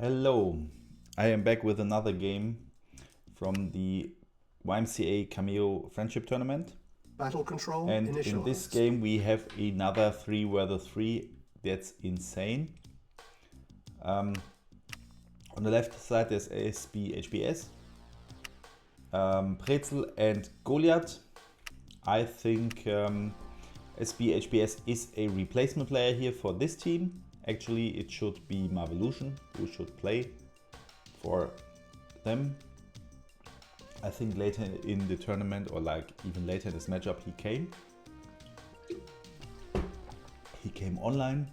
Hello, I am back with another game from the YMCA Cameo Friendship Tournament. Battle control And in this game we have another 3v3. That's insane. On the left side there's SBHBS, Brezel and Goliath. I think SBHBS is a replacement player here for this team. Actually, it should be Marvelution who should play for them. I think later in the tournament, or like even later in this matchup, he came online.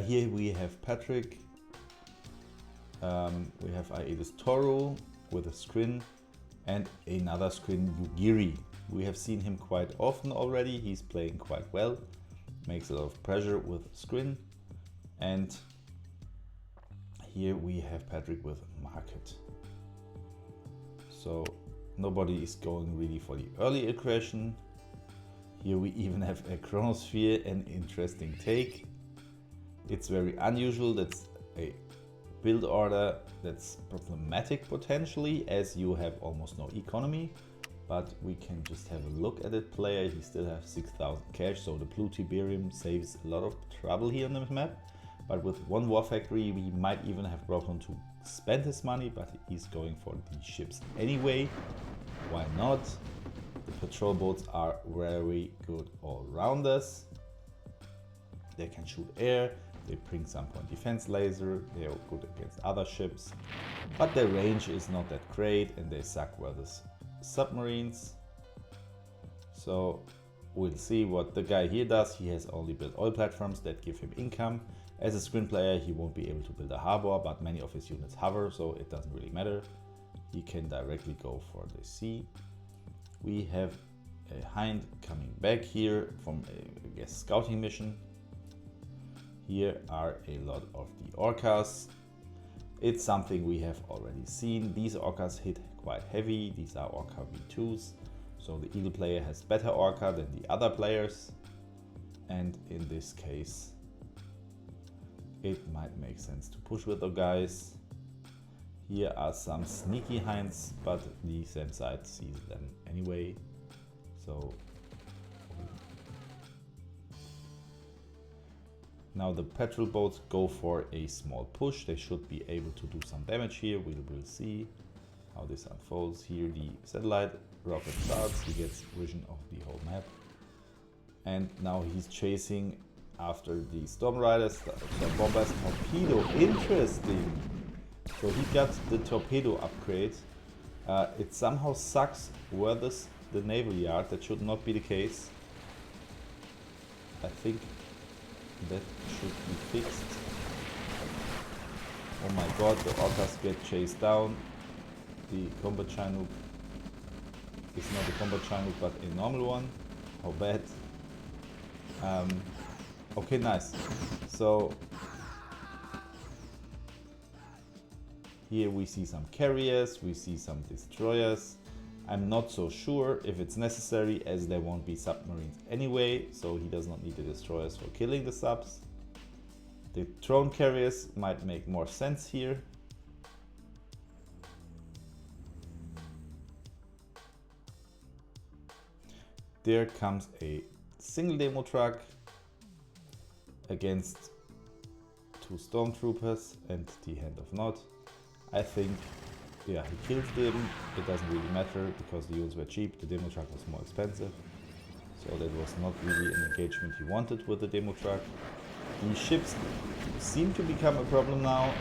Here we have Patrick. We have Aedis Toro with a screen and another screen, Yugiri. We have seen him quite often already. He's playing quite well, makes a lot of pressure with screen. And here we have Patrick with market. So nobody is going really for the early aggression. Here we even have a chronosphere, an interesting take. It's very unusual. That's a build order that's problematic potentially, as you have almost no economy. But we can just have a look at it. Player, he still has 6,000 cash, so the blue Tiberium saves a lot of trouble here on the map. But with one war factory, we might even have problem to spend his money, but he's going for the ships anyway. Why not? The patrol boats are very good all around us. They can shoot air, they bring some point defense laser, they are good against other ships. But their range is not that great and they suck versus submarines. So we'll see what the guy here does. He has only built oil platforms that give him income. As a screen player, he won't be able to build a harbor, but many of his units hover, so it doesn't really matter. He can directly go for the sea. We have a hind coming back here from a, I guess, scouting mission. Here are a lot of the orcas. It's something we have already seen. These orcas hit quite heavy. These are orca V2s. So the eagle player has better orca than the other players. And in this case, it might make sense to push with the guys. Here are some sneaky hinds, but the same side sees them anyway. So now the patrol boats go for a small push. They should be able to do some damage here. We will see how this unfolds. Here the satellite rocket starts. He gets vision of the whole map. And now he's chasing after the Storm Riders, the Bombers torpedo. Interesting. So he got the torpedo upgrade. It somehow sucks versus the naval yard. That should not be the case. I think that should be fixed. Oh my god, the orcas get chased down. The combat Chinook is not a combat Chinook but a normal one. How bad. Okay, nice. So here we see some carriers, we see some destroyers. I'm not so sure if it's necessary, as there won't be submarines anyway, so he does not need the destroyers for killing the subs. The drone carriers might make more sense here. There comes a single demo truck against two stormtroopers and the Hand of Nod. I think, yeah, he kills them. It doesn't really matter because the units were cheap. The demo truck was more expensive, so that was not really an engagement he wanted with the demo truck. The ships seem to become a problem now.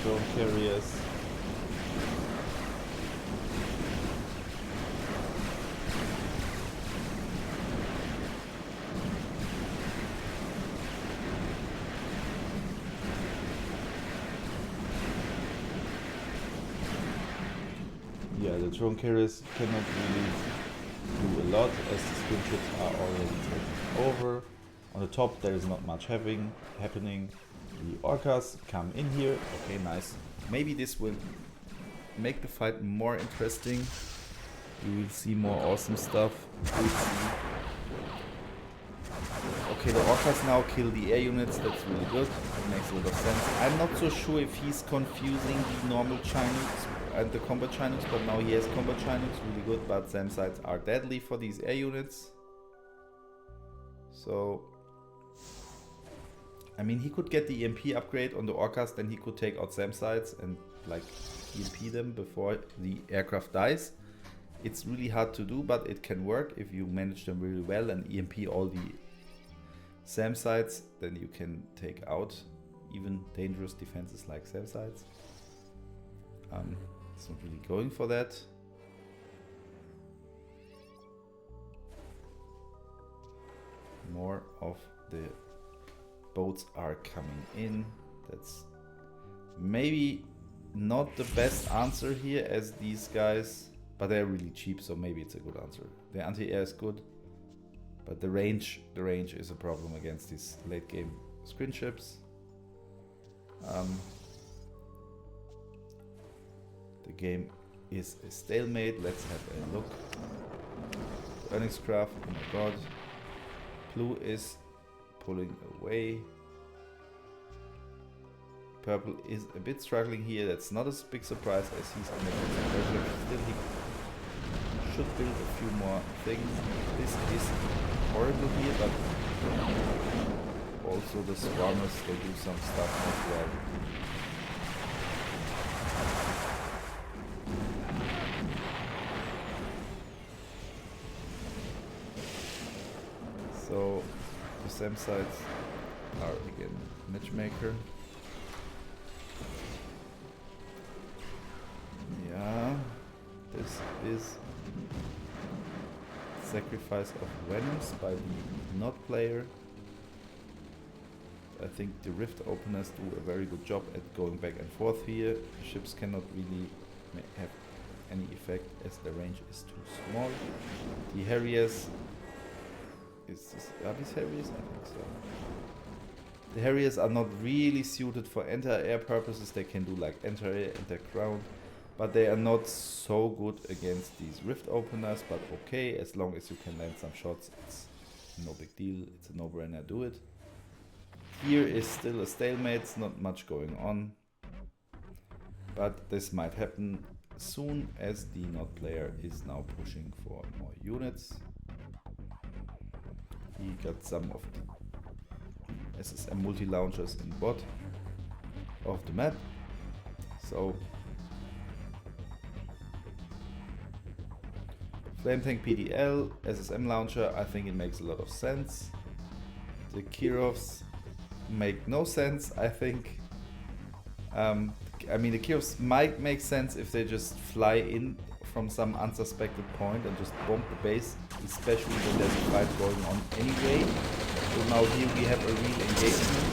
Drone carriers. Yeah, the drone carriers cannot really do a lot as the screen ships are already taken over. On the top there is not much happening. The orcas come in here. Okay, nice. Maybe this will make the fight more interesting. We will see more awesome stuff. We'll see. Okay, the orcas now kill the air units. That's really good. That makes a lot of sense. I'm not so sure if he's confusing the normal Chinooks and the combat Chinooks, but now he has combat Chinooks, really good. But SAM sites are deadly for these air units. So, I mean, he could get the EMP upgrade on the orcas, then he could take out SAM sites and like EMP them before the aircraft dies. It's really hard to do, but it can work if you manage them really well and EMP all the SAM sites. Then you can take out even dangerous defenses like SAM sites. It's not really going for that. More of the boats are coming in. That's maybe not the best answer here, as these guys, but they're really cheap, so maybe it's a good answer. The anti-air is good, but the range is a problem against these late game screen ships. The game is a stalemate. Let's have a look. Earnings craft, oh my god. Blue is pulling away. Purple is a bit struggling here. That's not a big surprise as he's under pressure. Still, he should build a few more things. This is horrible here, but also the swarmers, they do some stuff as well. So the SAM sites are again matchmaker. Yeah, this is sacrifice of Venoms by the not player. I think the rift openers do a very good job at going back and forth here. The ships cannot really have any effect as the range is too small. The Harriers, are these Harriers? I think so. The Harriers are not really suited for anti-air purposes. They can do like anti-air, anti-ground, but they are not so good against these rift openers. But okay, as long as you can land some shots, it's no big deal. It's a no-brainer, do it. Here is still a stalemate, it's not much going on, but this might happen soon as the not player is now pushing for more units. He got some of the SSM multi-launchers in bot of the map, so Flame Tank PDL, SSM launcher, I think it makes a lot of sense. The Kirovs make no sense, I think. I mean, the Kirovs might make sense if they just fly in from some unsuspected point and just bomb the base, especially when there's a fight going on anyway. So now here we have a real engagement,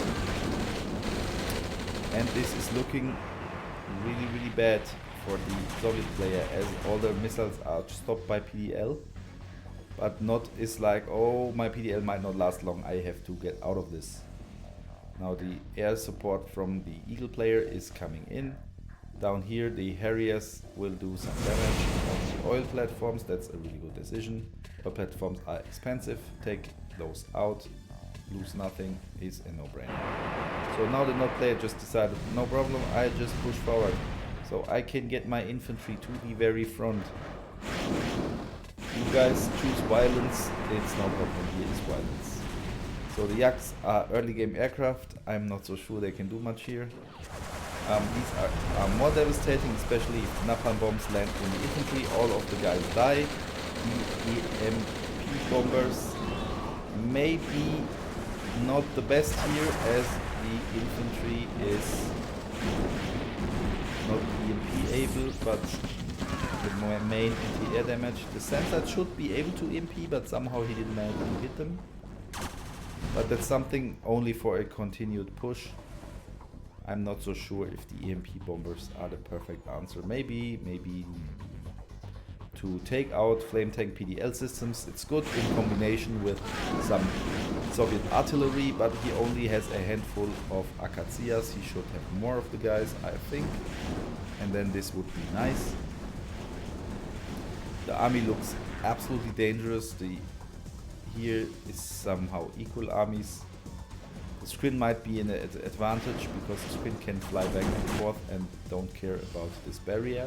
and this is looking really, really bad for the Soviet player, as all the missiles are stopped by PDL, but not is like, oh, my PDL might not last long, I have to get out of this. Now the air support from the Eagle player is coming in. Down here the Harriers will do some damage on the oil platforms. That's a really good decision. Oil platforms are expensive. Take those out. Lose nothing is a no-brainer. So now the not player just decided, no problem, I just push forward. So I can get my infantry to the very front. You guys choose violence, it's no problem, here is violence. So the Yaks are early game aircraft. I'm not so sure they can do much here. These are more devastating, especially if napalm bombs land in the infantry. All of the guys die. The EMP bombers may be not the best here, as the infantry is not EMP able, but the main anti-air damage. The sensor should be able to EMP, but somehow he didn't manage to hit them. But that's something only for a continued push. I'm not so sure if the EMP bombers are the perfect answer. Maybe to take out Flame Tank PDL systems. It's good in combination with some Soviet artillery, but he only has a handful of Akatsias. He should have more of the guys, I think. And then this would be nice. The army looks absolutely dangerous. Here is somehow equal armies. The screen might be an advantage because the screen can fly back and forth and don't care about this barrier.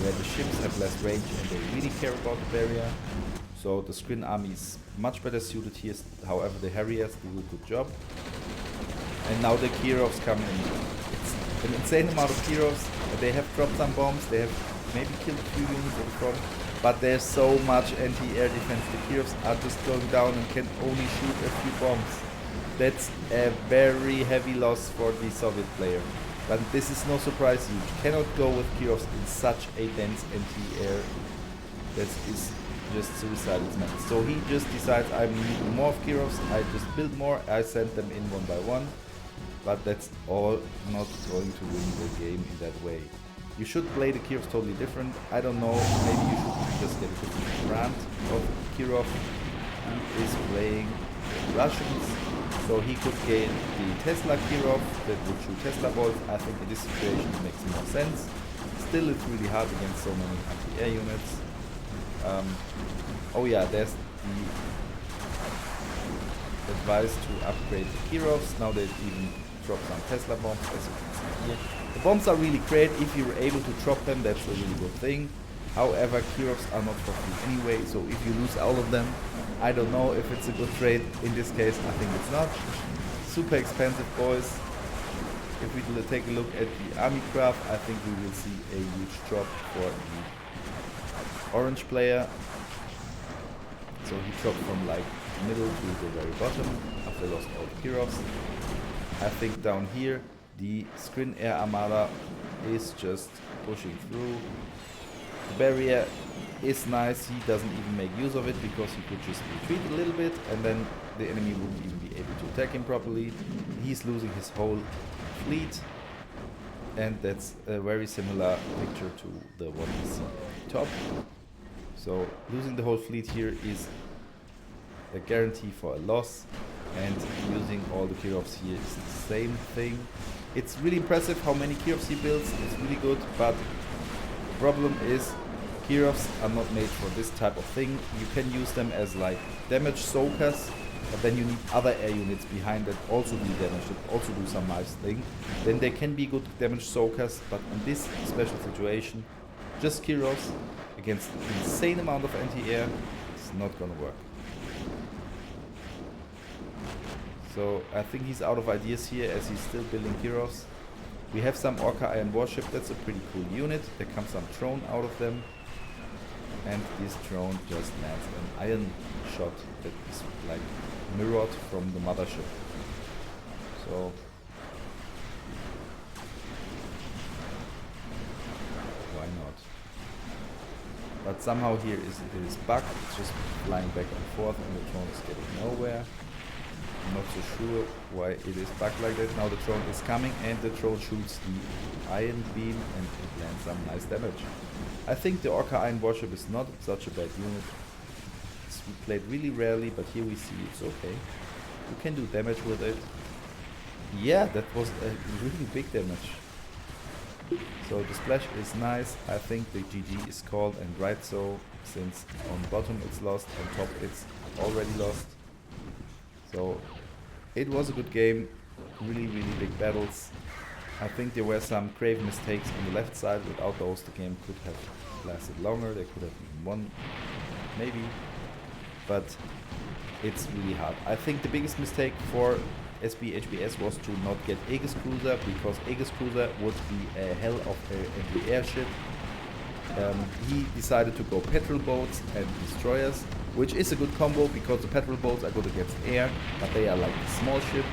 Where the ships have less range and they really care about the barrier. So the screen army is much better suited here. However, the Harriers do a good job. And now the Kirovs come in. It's an insane amount of Kirovs. They have dropped some bombs. They have maybe killed a few units at the front. But there's so much anti-air defense. The Kirovs are just going down and can only shoot a few bombs. That's a very heavy loss for the Soviet player. But this is no surprise. You cannot go with Kirovs in such a dense anti-air. That is just suicidal. So he just decides I need more of Kirovs. I just build more. I send them in one by one. But that's all not going to win the game in that way. You should play the Kirovs totally different. I don't know, maybe you should just get a different brand of Kirov. He is playing Russians, so he could gain the Tesla Kirov that would shoot Tesla bolts. I think in this situation it makes more sense. Still, it's really hard against so many anti-air units. Oh yeah, there's the advice to upgrade the Kirovs. Now they even drop some Tesla bombs, as you can see here. The bombs are really great. If you're able to drop them, that's a really good thing. However, Kirovs are not for free anyway, so if you lose all of them, I don't know if it's a good trade. In this case, I think it's not. Super expensive, boys. If we take a look at the army craft, I think we will see a huge drop for the orange player. So he dropped from like middle to the very bottom after lost all the Kirovs. I think down here the Screen Air Armada is just pushing through. The barrier is nice. He doesn't even make use of it because he could just retreat a little bit and then the enemy wouldn't even be able to attack him properly. He's losing his whole fleet, and that's a very similar picture to the one we see at the top. So losing the whole fleet here is a guarantee for a loss, and using all the Kirovs here is the same thing. It's really impressive how many Kirovs he builds. It's really good, but the problem is Kirovs are not made for this type of thing. You can use them as like damage soakers, but then you need other air units behind that also do damage, that also do some nice thing. Then they can be good damage soakers, but in this special situation, just Kirovs against an insane amount of anti-air is not gonna work. So I think he's out of ideas here as he's still building Kirovs. We have some Orca Iron Warship. That's a pretty cool unit. There comes some drone out of them. And this drone just lands an iron shot that is like mirrored from the mothership. So why not? But somehow here it is bugged. It's just flying back and forth and the drone is getting nowhere. I'm not so sure why it is bugged like that. Now the drone is coming and the drone shoots the iron beam and it lands some nice damage. I think the Orca Iron Warship is not such a bad unit. It's played really rarely, but here we see it's okay. You can do damage with it. Yeah, that was a really big damage. So the splash is nice. I think the GG is called, and right so, since on bottom it's lost, on top it's already lost. So it was a good game, really big battles. I think there were some grave mistakes on the left side. Without those the game could have lasted longer, they could have even won, maybe. But it's really hard. I think the biggest mistake for SBHBS was to not get Aegis Cruiser, because Aegis Cruiser would be a hell of an airship. He decided to go petrol boats and destroyers, which is a good combo because the petrol boats are good against air, but they are like a small ship,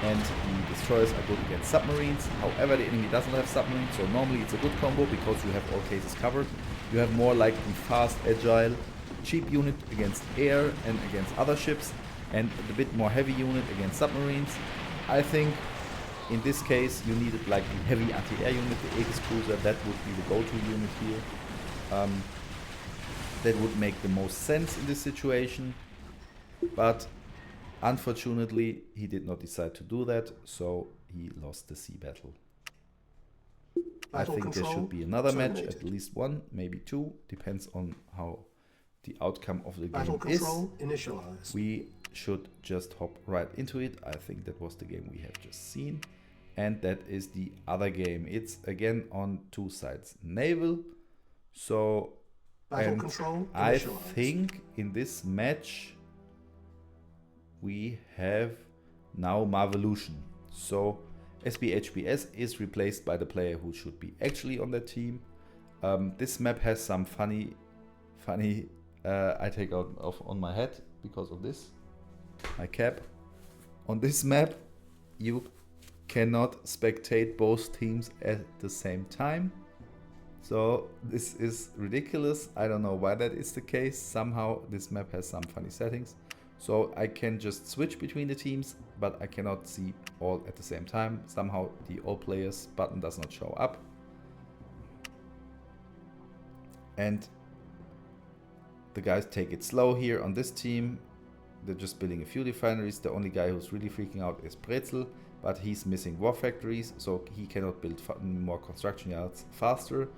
and the destroyers are good against submarines. However, the enemy doesn't have submarines, so normally it's a good combo because you have all cases covered. You have more like the fast, agile, cheap unit against air and against other ships, and a bit more heavy unit against submarines. I think in this case you needed like the heavy anti-air unit, the Aegis Cruiser. That would be the go-to unit here. That would make the most sense in this situation, but Unfortunately, he did not decide to do that, so he lost the sea battle. I think there should be another match, at least one, maybe two, depends on how the outcome of the game is. Initialized. We should just hop right into it. I think that was the game we have just seen. And that is the other game. It's again on two sides. Naval. So I think in this match we have now Marvelution. So SBHBS is replaced by the player who should be actually on the team. This map has some funny I take out on my head because of this, my cap. On this map you cannot spectate both teams at the same time. So this is ridiculous. I don't know why that is the case. Somehow this map has some funny settings. So I can just switch between the teams, but I cannot see all at the same time. Somehow the all players button does not show up. And the guys take it slow here on this team. They're just building a few refineries. The only guy who's really freaking out is Brezel, but he's missing war factories, so he cannot build more construction yards faster.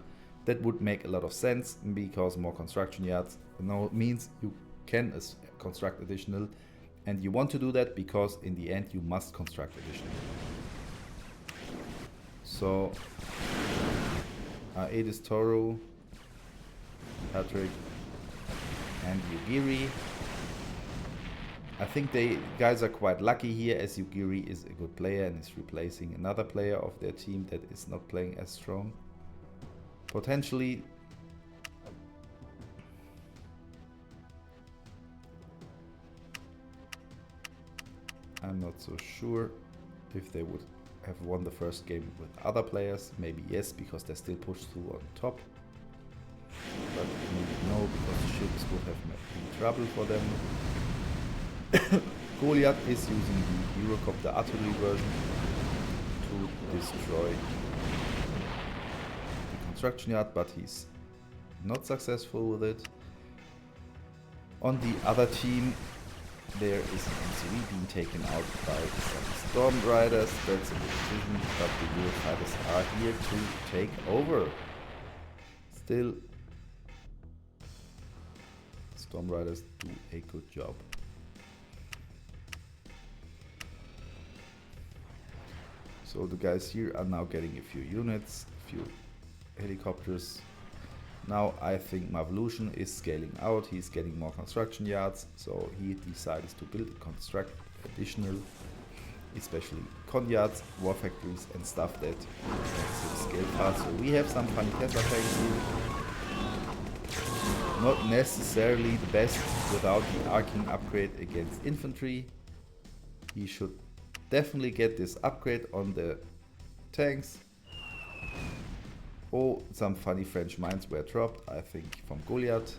That would make a lot of sense, because more construction yards means you can construct additional, and you want to do that because in the end you must construct additional. So Aedis, Toru, Patrick and Yugiri. I think they guys are quite lucky here, as Yugiri is a good player and is replacing another player of their team that is not playing as strong. Potentially I'm not so sure if they would have won the first game with other players. Maybe yes, because they still push through on top. But maybe no, because the ships would have been trouble for them. Goliath is using the Eurocopter artillery version to destroy the construction yard, but he's not successful with it. On the other team, there is an NCV being taken out by some Storm Riders. That's a decision, but the Eurofighters are here to take over. Still, Storm Riders do a good job. So the guys here are now getting a few units, a few helicopters. Now I think Marvelution is scaling out. He's getting more construction yards, so he decides to build and construct additional, especially con yards, war factories and stuff that scale fast. So we have some funny Tesla tanks here. Not necessarily the best without the arcing upgrade against infantry. He should definitely get this upgrade on the tanks. Oh, some funny French mines were dropped, I think, from Goliath.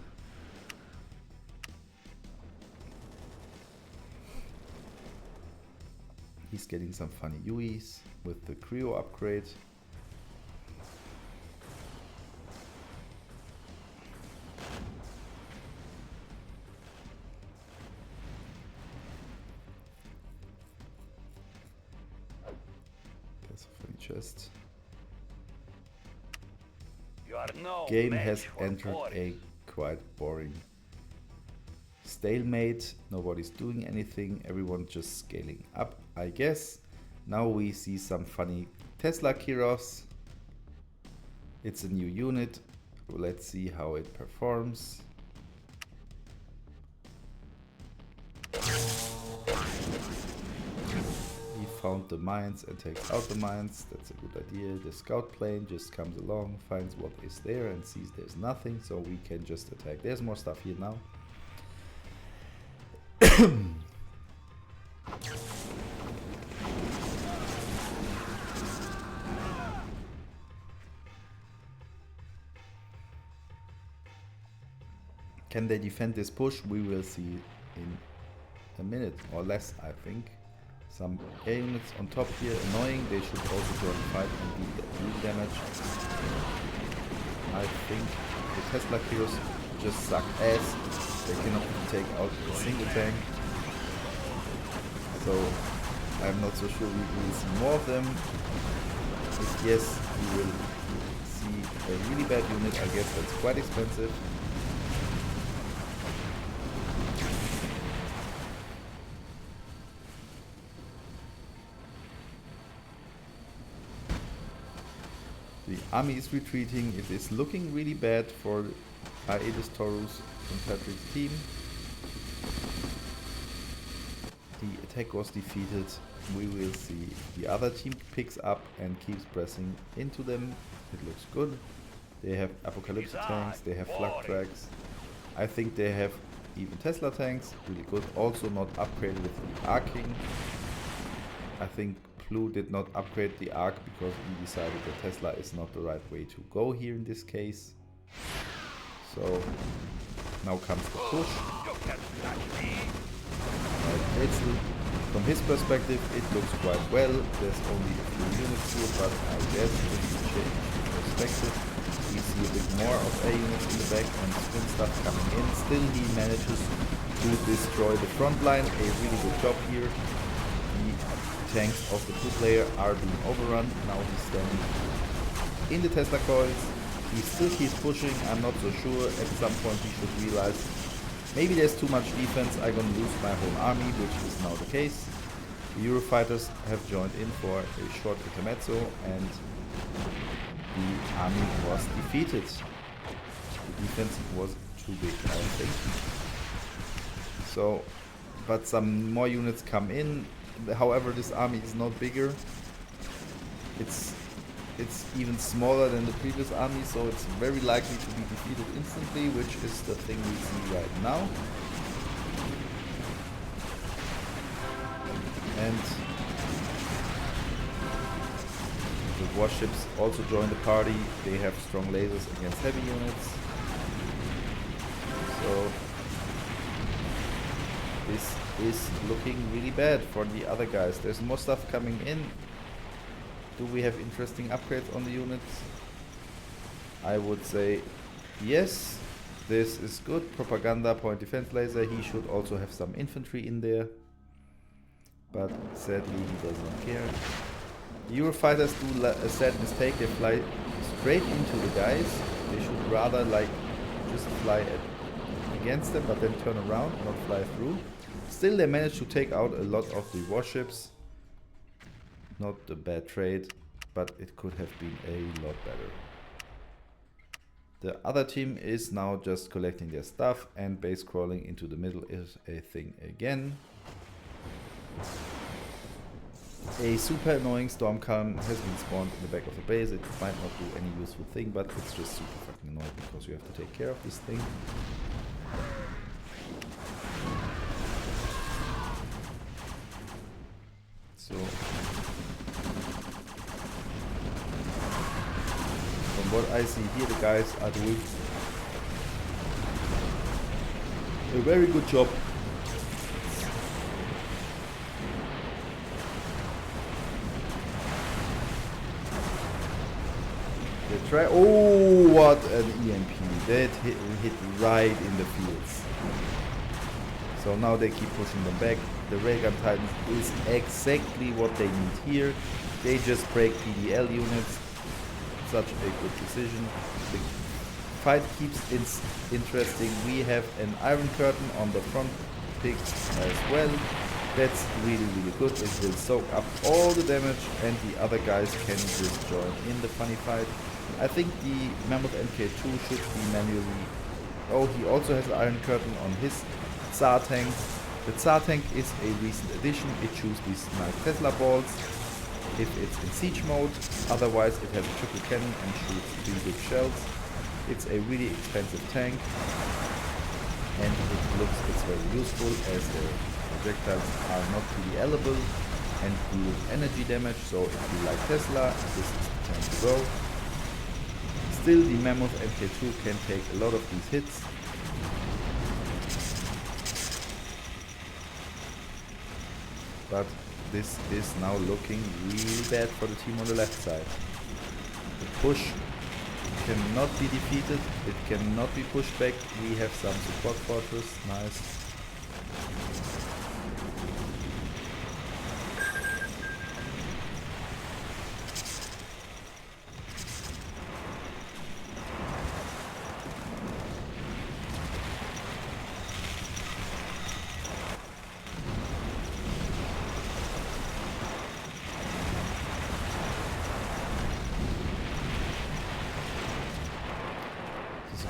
He's getting some funny UEs with the Creo upgrade. That's a funny chest. Game has entered a quite boring stalemate. Nobody's doing anything, everyone's just scaling up, I guess. Now we see some funny Tesla Kiros. It's a new unit. Let's see how it performs. Found the mines and takes out the mines. That's a good idea. The scout plane just comes along, finds what is there and sees there's nothing, so we can just attack. There's more stuff here now. Can they defend this push? We will see in a minute or less, I think. Some air units on top here, annoying. They should also join the fight and deal damage. I think the Tesla Kiros just suck ass. They cannot even take out a single tank. So I'm not so sure we will see more of them. If yes, we will see a really bad unit. I guess that's quite expensive. The army is retreating. It is looking really bad for Aedis Taurus from Patrick's team. The attack was defeated. We will see the other team picks up and keeps pressing into them. It looks good. They have Apocalypse tanks, they have flak tracks. I think they have even Tesla tanks, really good. Also not upgraded with the arcing. I think Blue did not upgrade the arc because he decided that Tesla is not the right way to go here in this case. So now comes the push. Brezel, from his perspective, it looks quite well. There's only a few units here, but I guess if you change perspective, we see a bit more of A units in the back and spin stuff coming in. Still, he manages to destroy the front line. A really good job here. The tanks of the blue player are being overrun. Now he's standing in the Tesla coils. He still keeps pushing. I'm not so sure. At some point, he should realize maybe there's too much defense, I'm gonna lose my whole army, which is now the case. The Eurofighters have joined in for a short intermezzo and the army was defeated. The defense was too big, I think. So, but some more units come in. However, this army is not bigger. It's even smaller than the previous army, so it's very likely to be defeated instantly, which is the thing we see right now. And the warships also join the party. They have strong lasers against heavy units. So this is looking really bad for the other guys. There's more stuff coming in. Do we have interesting upgrades on the units? I would say yes. This is good. Propaganda, point defense laser. He should also have some infantry in there. But sadly he does not care. The Eurofighters do a sad mistake. They fly straight into the guys. They should rather like just fly against them but then turn around, not fly through. Still they managed to take out a lot of the warships. Not a bad trade, but it could have been a lot better. The other team is now just collecting their stuff, and base crawling into the middle is a thing again. A super annoying storm calm has been spawned in the back of the base. It might not do any useful thing, but it's just super fucking annoying because you have to take care of this thing. So from what I see here, the guys are doing a very good job. They try. Oh, what an EMP! That hit right in the fields. So now they keep pushing them back. The Railgun Titan is exactly what they need here. They just break PDL units. Such a good decision. The fight keeps interesting. We have an Iron Curtain on the front pick as well. That's really, really good. It will soak up all the damage and the other guys can just join in the funny fight. I think the Mammoth MK2 should be manually... Oh, he also has an Iron Curtain on his Tsar tank. The Tsar tank is a recent addition. It shoots these nice Tesla balls if it's in siege mode. Otherwise it has a triple cannon and shoots 3 big shells. It's a really expensive tank and it's very useful as the projectiles are not PDLable and do energy damage. So if you like Tesla, this is the tank to go. Still, the Mammoth MK2 can take a lot of these hits. But this is now looking really bad for the team on the left side. The push cannot be defeated, it cannot be pushed back. We have some support fortress, nice.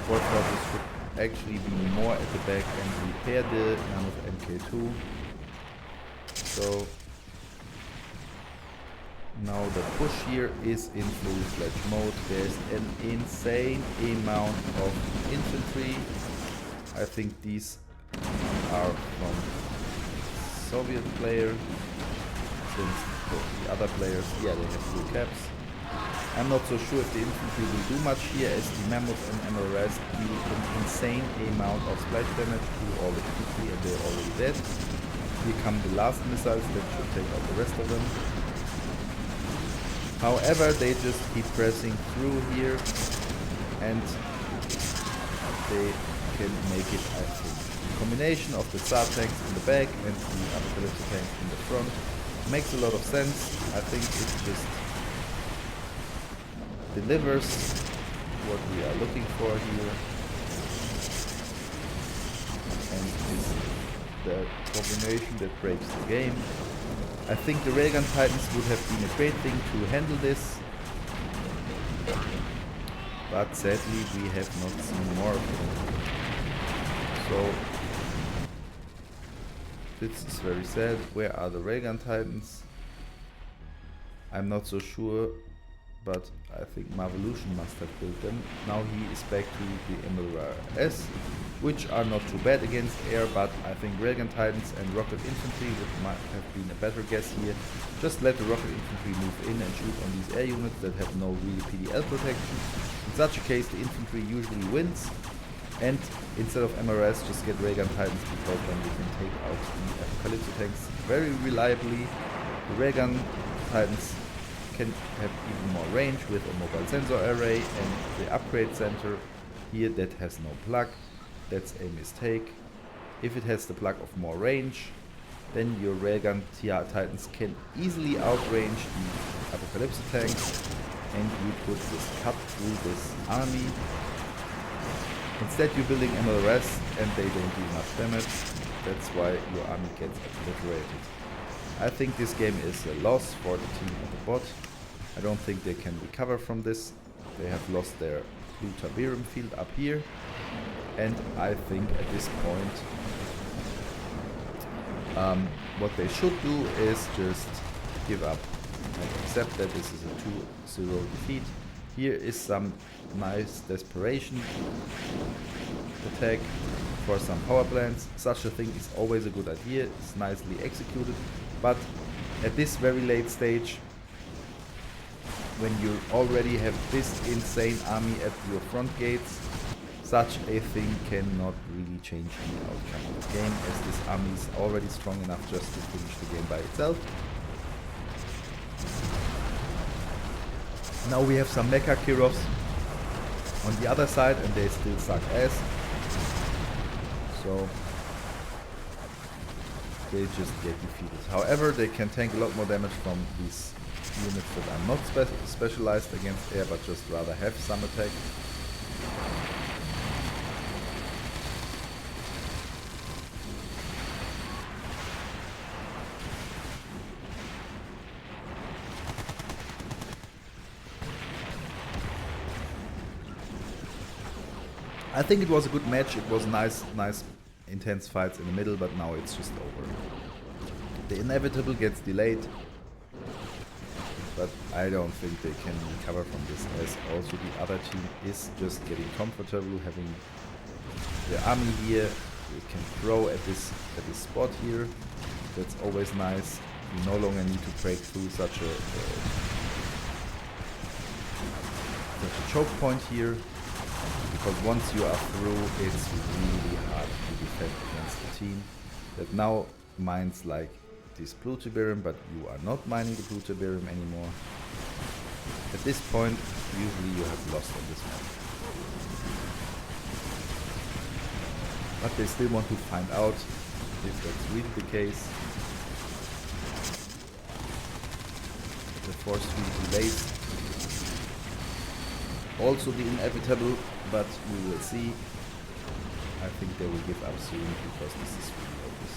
4 forces should actually be more at the back and repair the Mammoth MK2. So now the push here is in full-fledged mode. There's an insane amount of infantry. I think these are from Soviet player, since the other players, yeah, they have blue caps. I'm not so sure if the infantry will do much here, as the Mammoth and MLRS deal an insane amount of splash damage to all the infantry, and they're already dead. Here come the last missiles that should take out the rest of them. However, they just keep pressing through here, and they can make it, I think. The combination of the Tsar tanks in the back and the Apocalypse tanks in the front makes a lot of sense. I think it just delivers what we are looking for here, and is the combination that breaks the game. I think the Railgun Titans would have been a great thing to handle this, but sadly we have not seen more of them. So this is very sad. Where are the Railgun Titans? I'm not so sure, but I think Marvelution must have built them. Now he is back to the MLRS, which are not too bad against air, but I think Railgun Titans and Rocket Infantry might have been a better guess here. Just let the Rocket Infantry move in and shoot on these air units that have no really PDL protection. In such a case, the infantry usually wins, and instead of MRS, just get Railgun Titans, because then we can take out the Apocalypse tanks very reliably. The Railgun Titans can have even more range with a mobile sensor array, and the upgrade center here that has no plug. That's a mistake. If it has the plug of more range, then your Railgun Titans can easily outrange the Apocalypse tanks, and you could just cut through this army. Instead you're building MLRS and they don't do much damage. That's why your army gets obliterated. I think this game is a loss for the team at the bot. I don't think they can recover from this. They have lost their blue Tabirum field up here, and I think at this point what they should do is just give up and accept that this is a 2-0 defeat. Here is some nice desperation attack for some power plants. Such a thing is always a good idea. It's nicely executed, but at this very late stage, when you already have this insane army at your front gates, such a thing cannot really change the outcome of the game, as this army is already strong enough just to finish the game by itself. Now we have some Mecha Kirovs on the other side, and they still suck ass. So they just get defeated. However, they can tank a lot more damage from these units that are not specialized against air, but just rather have some attack. I think it was a good match. It was nice intense fights in the middle, but now it's just over. The inevitable gets delayed, but I don't think they can recover from this, as also the other team is just getting comfortable having the army here. They can throw at this spot here. That's always nice. You no longer need to break through such a choke point here, because once you are through, it's really hard to defend against a team that now mines like this blue Tiberium, but you are not mining the blue Tiberium anymore. At this point, usually you have lost on this map. But they still want to find out if that's really the case. The force field delays. Also the inevitable, but we will see. I think they will give up soon, because this is really obvious.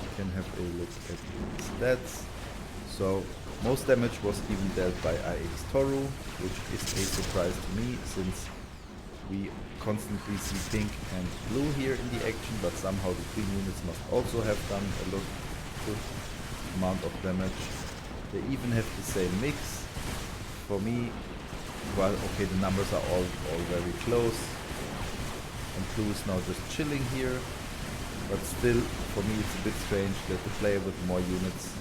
You can have a look at the stats. So Most damage was even dealt by Aedis Toru, which is a surprise to me since we constantly see pink and blue here in the action, but somehow the green units must also have done a good amount of damage. They even have the same mix. For me, well, okay, the numbers are all very close, and blue is now just chilling here, but still, for me it's a bit strange that the player with more units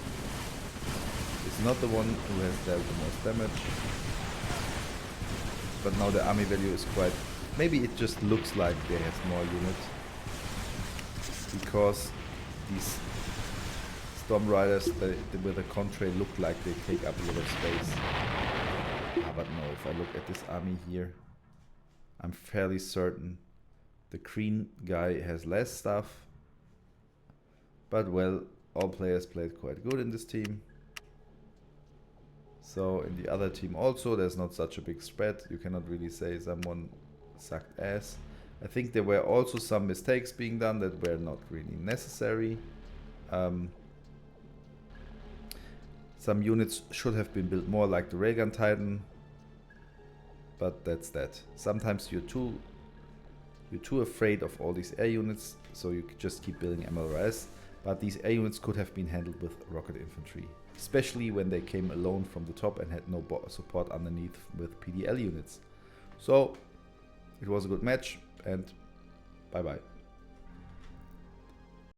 is not the one who has dealt the most damage. But now the army value is quite... Maybe it just looks like they have more units, because these Storm Riders with a contrail look like they take up a lot of space. But no, if I look at this army here, I'm fairly certain the green guy has less stuff. But well, all players played quite good in this team. So in the other team also, there's not such a big spread. You cannot really say someone sucked ass. I think there were also some mistakes being done that were not really necessary. Some units should have been built more like the Raygun Titan, but that's that. Sometimes you're too afraid of all these air units, so you just keep building MLRS. But these air units could have been handled with rocket infantry, especially when they came alone from the top and had no support underneath with PDL units. So it was a good match, and bye bye.